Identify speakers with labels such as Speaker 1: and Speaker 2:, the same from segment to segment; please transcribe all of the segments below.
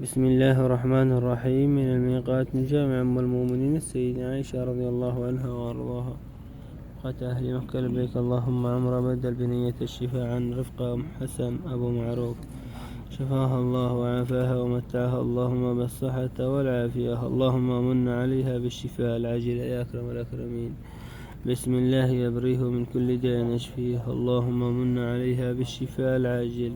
Speaker 1: بسم الله الرحمن الرحيم. من الميقات من جامع أم المؤمنين السيدة عائشة رضي الله عنها وأرضاها قالت أهل مكة: لبيك اللهم عمرة بدل بنية الشفاء عن رفقة أم حسن أبو معروف، شفاها الله وعافاها ومتعها اللهم بالصحة والعافية، اللهم من عليها بالشفاء العاجل يا أكرم الأكرمين. بسم الله يبريه من كل داء يشفيه، اللهم من عليها بالشفاء العاجل،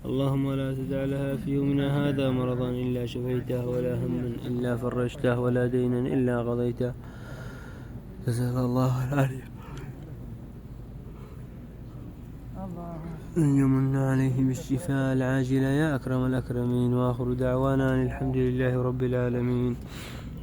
Speaker 1: اللهم لا تدع لها في يومنا هذا مرضا إلا شفيته، ولا هما إلا فرجته، ولا دينا إلا قضيته. جزاك الله العافية أن يمن عليه بالشفاء العاجل يا أكرم الأكرمين. وآخر دعوانا أن الحمد لله رب العالمين،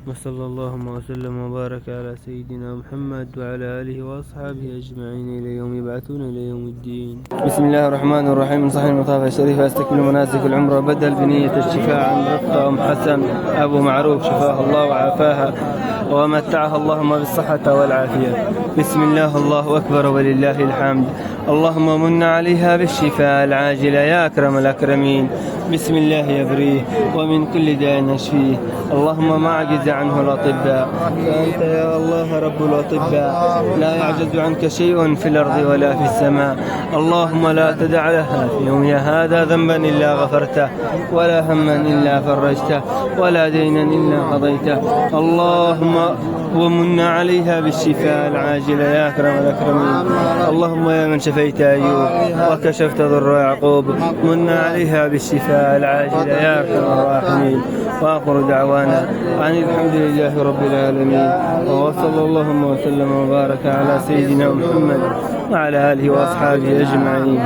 Speaker 1: وصلى اللهم وسلم وبارك على سيدنا محمد وعلى آله وأصحابه أجمعين إلى يوم يبعثون إلى يوم الدين. بسم الله الرحمن الرحيم. من صحيح المطاف الشريف أستكمل مناسك العمرة بدل بنية الشفاء عن رفقة أم حسن أبو معروف، شفاها الله وعافاها ومتعها اللهم بالصحة والعافية. بسم الله، الله أكبر ولله الحمد. اللهم من عليها بالشفاء العاجل يا أكرم الأكرمين. بسم الله يبريه ومن كل داء يشفيه، اللهم ما عجز عنه الأطباء، فأنت يا الله رب الأطباء، لا يعجز عنك شيء في الأرض ولا في السماء. اللهم لا تدع لها في يومها هذا ذنبا إلا غفرته، ولا هما إلا فرجته، ولا دينا إلا قضيته. اللهم ومن عليها بالشفاء العاجل يا أكرم الأكرمين. اللهم يا من شفيت أيوب وكشفت ضر يعقوب، من عليها بالشفاء العاجل يا أرحم الراحمين. وآخر دعوانا عن الحمد لله رب العالمين، وصلى اللهم وسلم وبارك على سيدنا محمد وعلى آله وأصحابه أجمعين.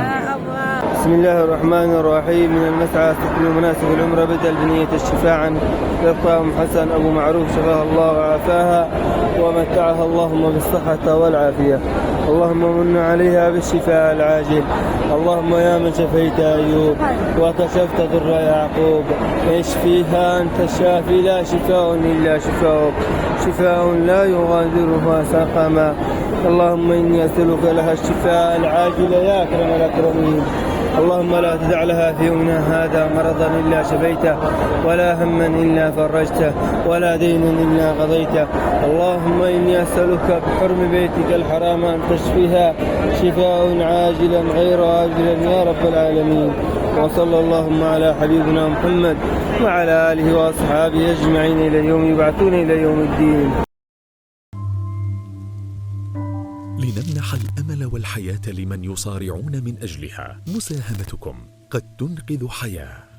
Speaker 1: بسم الله الرحمن الرحيم. من المسعى استكمل مناسك العمرة بدل بنية الشفاء عن رفقة أم حسن أبو معروف، شفاها الله وعافاها ومتعها اللهم بالصحة والعافية، اللهم من عليها بالشفاء العاجل. اللهم يا من شفيت أيوب وكشفت ضر يعقوب، اشفيها أنت الشافي، لا شفاء إلا شفاؤك، شفاء لا يغادرها سقما. اللهم إني أسألك لها الشفاء العاجل يا أكرم الأكرمين. اللهم لا تدع لها في يومنا هذا مرضا إلا شفيته، ولا هما إلا فرجته، ولا دينا إلا قضيته. اللهم إني أسألك بحرم بيتك الحرام أن تشفيها شفاء عاجلا غير آجلا يا رب العالمين. وصلى اللهم على حبيبنا محمد وعلى آله وأصحابه أجمعين إلى يوم يبعثون إلى يوم الدين.
Speaker 2: لنمنح الأمل والحياة لمن يصارعون من أجلها، مساهمتكم قد تنقذ حياة.